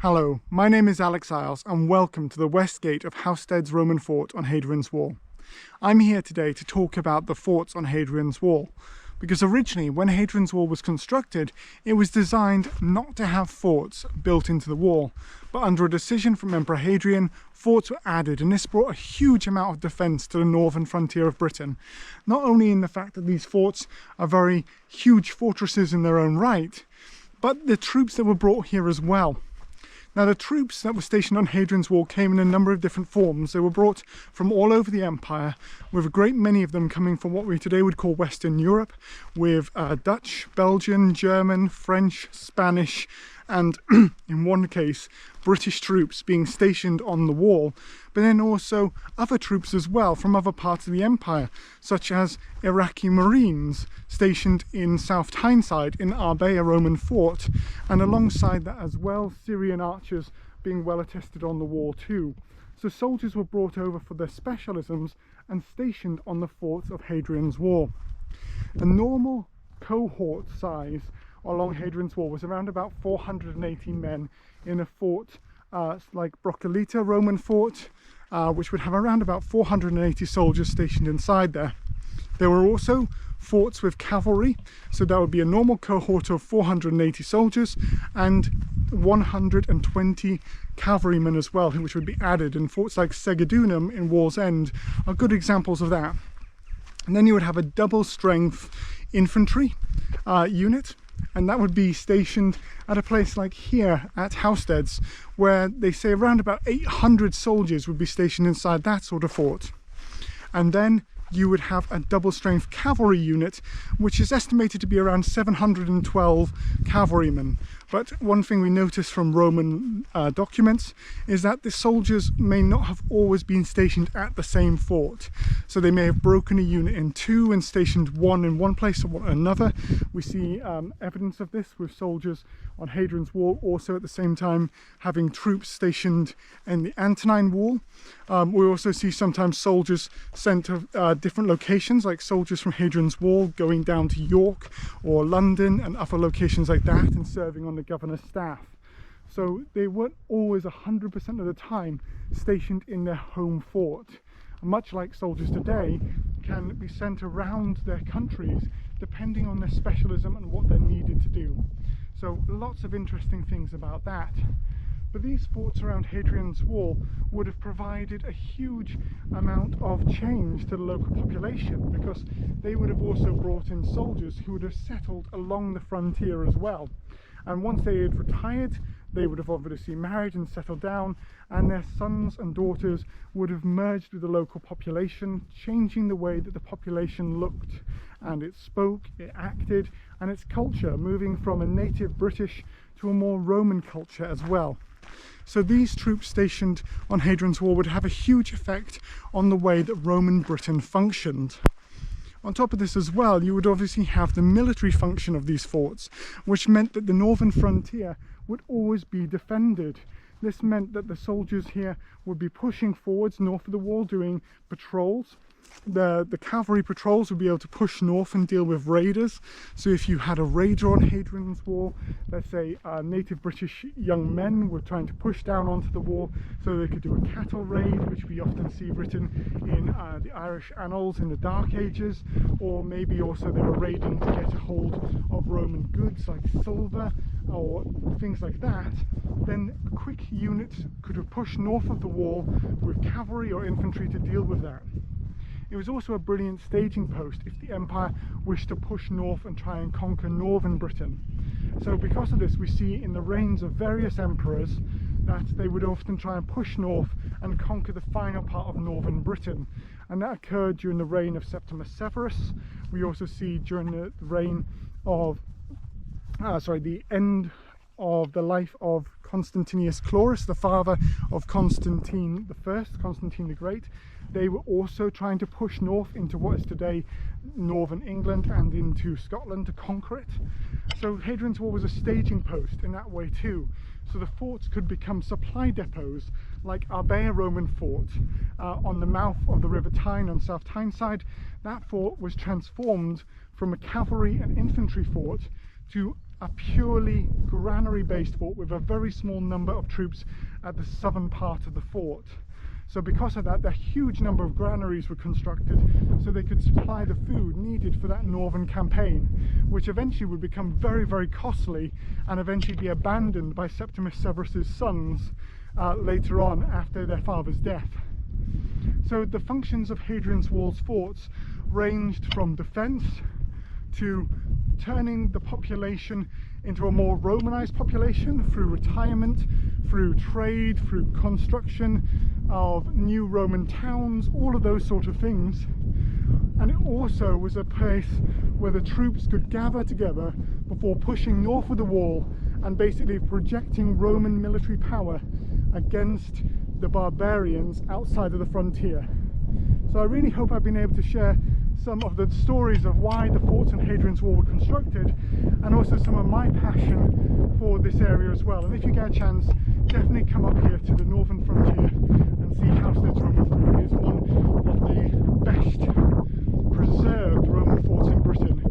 Hello, my name is Alex Iles and welcome to the west gate of Houstead's Roman fort on Hadrian's Wall. I'm here today to talk about the forts on Hadrian's Wall, because originally when Hadrian's Wall was constructed, it was designed not to have forts built into the wall, but under a decision from Emperor Hadrian, forts were added, and this brought a huge amount of defence to the northern frontier of Britain. Not only in the fact that these forts are very huge fortresses in their own right, but the troops that were brought here as well. Now, the troops that were stationed on Hadrian's Wall came in a number of different forms. They were brought from all over the empire, with a great many of them coming from what we today would call Western Europe, with Dutch, Belgian, German, French, Spanish, and in one case, British troops being stationed on the wall, but then also other troops as well from other parts of the empire, such as Iraqi Marines stationed in South Tyneside in Arbea Roman fort, and alongside that as well, Syrian archers being well attested on the wall too. So soldiers were brought over for their specialisms and stationed on the forts of Hadrian's Wall. A normal cohort size along Hadrian's Wall was around about 480 men in a fort like Broccolita Roman fort, which would have around about 480 soldiers stationed inside there. There were also forts with cavalry, so that would be a normal cohort of 480 soldiers and 120 cavalrymen as well, which would be added, and forts like Segedunum in Wall's End are good examples of that. And then you would have a double strength infantry unit, and that would be stationed at a place like here at Houstead's, where they say around about 800 soldiers would be stationed inside that sort of fort. And then you would have a double strength cavalry unit, which is estimated to be around 712 cavalrymen. But one thing we notice from Roman documents is that the soldiers may not have always been stationed at the same fort. So they may have broken a unit in two and stationed one in one place or another. We see evidence of this with soldiers on Hadrian's Wall, also at the same time having troops stationed in the Antonine Wall. We also see sometimes soldiers sent to different locations, like soldiers from Hadrian's Wall going down to York or London and other locations like that, and serving on the governor's staff. So they weren't always 100% of the time stationed in their home fort. Much like soldiers today can be sent around their countries depending on their specialism and what they're needed to do. So lots of interesting things about that. But these forts around Hadrian's Wall would have provided a huge amount of change to the local population, because they would have also brought in soldiers who would have settled along the frontier as well. And once they had retired, they would have obviously married and settled down, and their sons and daughters would have merged with the local population, changing the way that the population looked and it spoke, it acted, and its culture, moving from a native British to a more Roman culture as well. So these troops stationed on Hadrian's Wall would have a huge effect on the way that Roman Britain functioned. On top of this as well, you would obviously have the military function of these forts, which meant that the northern frontier would always be defended. This meant that the soldiers here would be pushing forwards north of the wall, doing patrols. The cavalry patrols would be able to push north and deal with raiders. So if you had a raider on Hadrian's Wall, let's say native British young men were trying to push down onto the wall so they could do a cattle raid, which we often see written in the Irish annals in the Dark Ages, or maybe also they were raiding to get a hold of Roman goods like silver or things like that, then a quick unit could have pushed north of the wall with cavalry or infantry to deal with that. It was also a brilliant staging post if the empire wished to push north and try and conquer northern Britain. So because of this, we see in the reigns of various emperors that they would often try and push north and conquer the final part of northern Britain. And that occurred during the reign of Septimus Severus. We also see during the reign of, the end of the life of Constantinus Chlorus, the father of Constantine I, Constantine the Great. They were also trying to push north into what is today northern England and into Scotland to conquer it. So Hadrian's Wall was a staging post in that way too. So the forts could become supply depots, like Arbea Roman fort on the mouth of the River Tyne on South Tyneside. That fort was transformed from a cavalry and infantry fort to a purely granary-based fort with a very small number of troops at the southern part of the fort. So because of that, a huge number of granaries were constructed so they could supply the food needed for that northern campaign, which eventually would become very, very costly and eventually be abandoned by Septimus Severus's sons later on after their father's death. So the functions of Hadrian's Wall's forts ranged from defence to turning the population into a more Romanized population through retirement, through trade, through construction of new Roman towns, all of those sort of things. And it also was a place where the troops could gather together before pushing north of the wall and basically projecting Roman military power against the barbarians outside of the frontier. So I really hope I've been able to share some of the stories of why the forts on Hadrian's Wall were constructed, and also some of my passion for this area as well. And if you get a chance, definitely come up here to the northern frontier and see Houstead's Roman Fort. It's one of the best preserved Roman forts in Britain,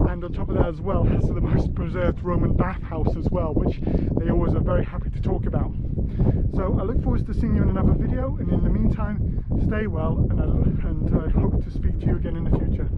and on top of that as well has the most preserved Roman bathhouse as well, which they always are very happy to talk about. So I look forward to seeing you in another video, and in the meantime, stay well, and I hope to speak to you again in the future.